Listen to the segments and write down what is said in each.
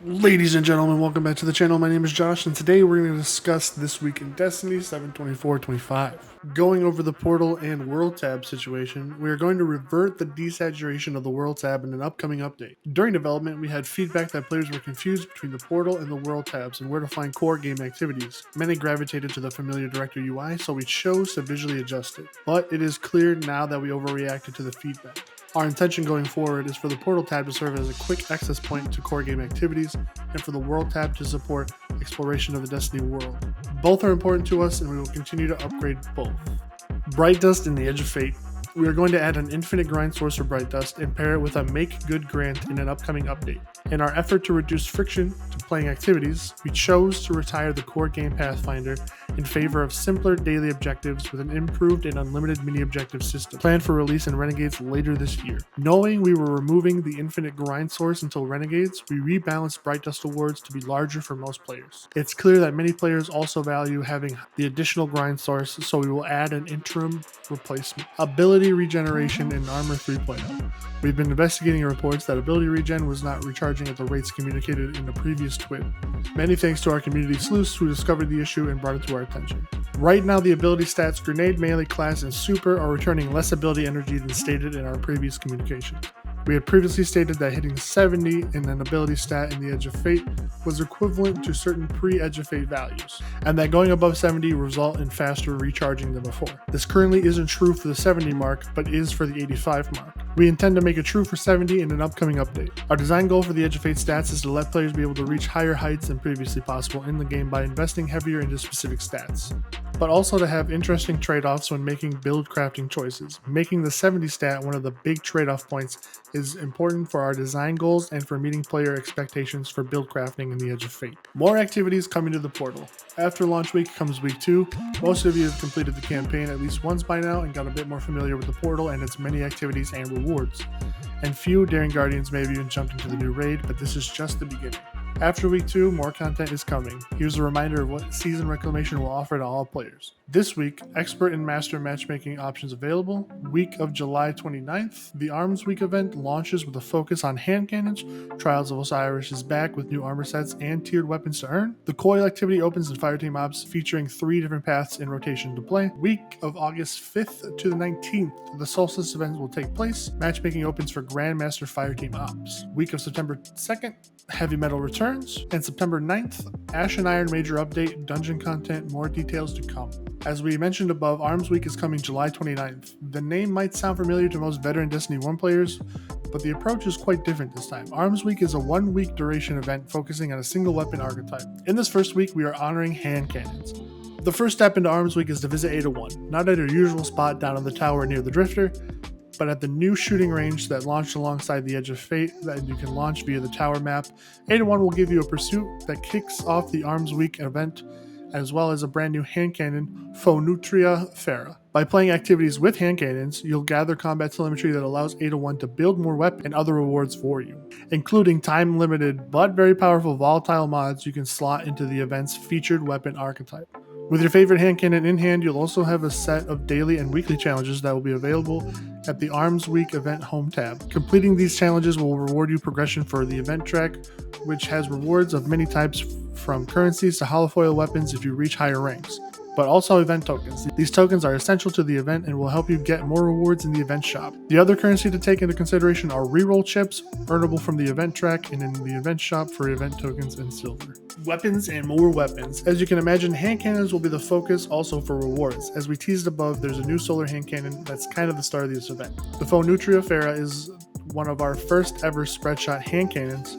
Ladies and gentlemen, welcome back to the channel. My name is Josh, and today we're going to discuss this week in Destiny 7.24.25. Going over the portal and world tab situation, we are going to revert the desaturation of the world tab in an upcoming update. During development, we had feedback that players were confused between the portal and the world tabs and where to find core game activities. Many gravitated to the familiar director UI, so we chose to visually adjust it. But it is clear now that we overreacted to the feedback. Our intention going forward is for the portal tab to serve as a quick access point to core game activities, and for the world tab to support exploration of the Destiny world. Both are important to us, and we will continue to upgrade both. Brightdust and the Edge of Fate. We are going to add an infinite grind source for Brightdust and pair it with a Make Good grant in an upcoming update. In our effort to reduce friction to playing activities, we chose to retire the core game Pathfinder in favor of simpler daily objectives with an improved and unlimited mini-objective system, planned for release in Renegades later this year. Knowing we were removing the infinite grind source until Renegades, we rebalanced Brightdust awards to be larger for most players. It's clear that many players also value having the additional grind source, so we will add an interim replacement. Ability Regeneration in Armor 3.0. We've been investigating reports that ability regen was not recharging at the rates communicated in the previous TWID. Many thanks to our community sleuths who discovered the issue and brought it to our attention. Right now, the ability stats Grenade, Melee Class, and Super are returning less ability energy than stated in our previous communication. We had previously stated that hitting 70 in an ability stat in the Edge of Fate was equivalent to certain pre-Edge of Fate values, and that going above 70 would result in faster recharging than before. This currently isn't true for the 70 mark, but is for the 85 mark. We intend to make it true for 70 in an upcoming update. Our design goal for the Edge of Fate stats is to let players be able to reach higher heights than previously possible in the game by investing heavier into specific stats, but also to have interesting trade-offs when making build crafting choices. Making the 70 stat one of the big trade-off points is important for our design goals and for meeting player expectations for build crafting in the Edge of Fate. More activities coming to the portal. After launch week comes week 2. Most of you have completed the campaign at least once by now and got a bit more familiar with the portal and its many activities and rewards. And few Daring Guardians may have even jumped into the new raid, but this is just the beginning. After week 2, more content is coming. Here's a reminder of what Season Reclamation will offer to all players. This week, Expert and Master matchmaking options available. Week of July 29th, the Arms Week event launches with a focus on hand cannons. Trials of Osiris is back with new armor sets and tiered weapons to earn. The Coil activity opens in Fireteam Ops, featuring 3 different paths in rotation to play. Week of August 5th to the 19th, the Solstice event will take place. Matchmaking opens for Grandmaster Fireteam Ops. Week of September 2nd, Heavy Metal returns, and September 9th, Ash and Iron Major Update, Dungeon content, more details to come. As we mentioned above, Arms Week is coming July 29th. The name might sound familiar to most veteran Destiny 1 players, but the approach is quite different this time. Arms Week is a 1-week duration event focusing on a single weapon archetype. In this first week, we are honoring hand cannons. The first step into Arms Week is to visit Ada 1, not at your usual spot down on the tower near the Drifter, but at the new shooting range that launched alongside the Edge of Fate that you can launch via the tower map. Ada 1 will give you a pursuit that kicks off the Arms Week event, as well as a brand new hand cannon, Nutria. By playing activities with hand cannons, you'll gather combat telemetry that allows Ada 1 to build more weapons and other rewards for you, including time-limited but very powerful volatile mods you can slot into the event's featured weapon archetype. With your favorite hand cannon in hand, you'll also have a set of daily and weekly challenges that will be available at the Arms Week event home tab. Completing these challenges will reward you progression for the event track, which has rewards of many types from currencies to holofoil weapons if you reach higher ranks, but also event tokens. These tokens are essential to the event and will help you get more rewards in the event shop. The other currency to take into consideration are reroll chips, earnable from the event track and in the event shop for event tokens and silver. Weapons and more weapons. As you can imagine, hand cannons will be the focus also for rewards. As we teased above, there's a new solar hand cannon that's kind of the start of this event. The Nutria is one of our first ever spreadshot hand cannons.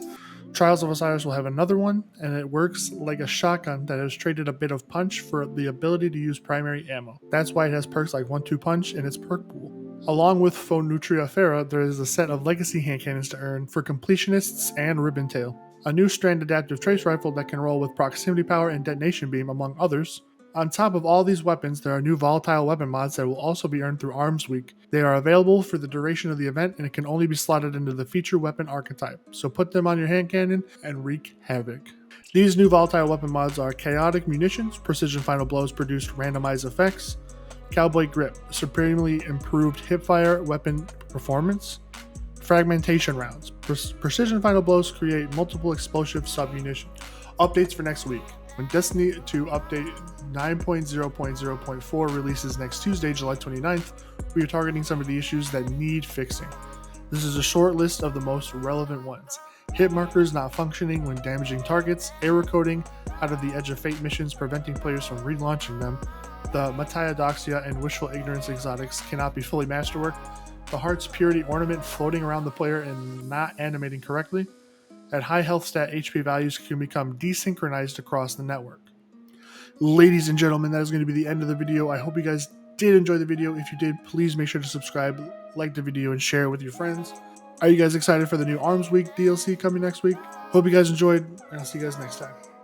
Trials of Osiris will have another one, and it works like a shotgun that has traded a bit of punch for the ability to use primary ammo. That's why it has perks like 1-2 punch in its perk pool. Along with Nutria, there is a set of legacy hand cannons to earn for completionists and Ribbontail. A new strand adaptive trace rifle that can roll with proximity power and detonation beam, among others. On top of all these weapons, there are new volatile weapon mods that will also be earned through Arms Week. They are available for the duration of the event, and it can only be slotted into the feature weapon archetype, so put them on your hand cannon and wreak havoc. These new volatile weapon mods are Chaotic Munitions, Precision Final Blows produced randomized effects, Cowboy Grip, supremely improved hipfire weapon performance, fragmentation rounds. Precision final blows create multiple explosive sub-munition. Updates for next week. When Destiny 2 update 9.0.0.4 releases next Tuesday, July 29th, we are targeting some of the issues that need fixing. This is a short list of the most relevant ones. Hit markers not functioning when damaging targets, error coding out of the Edge of Fate missions preventing players from relaunching them, the Matiodoxia and Wishful Ignorance exotics cannot be fully masterworked, the Heart's Purity ornament floating around the player and not animating correctly, at high health stat HP values can become desynchronized across the network. Ladies and gentlemen, that is going to be the end of the video. I hope you guys did enjoy the video. If you did, please make sure to subscribe, like the video, and share it with your friends. Are you guys excited for the new Arms Week DLC coming next week? Hope you guys enjoyed, and I'll see you guys next time.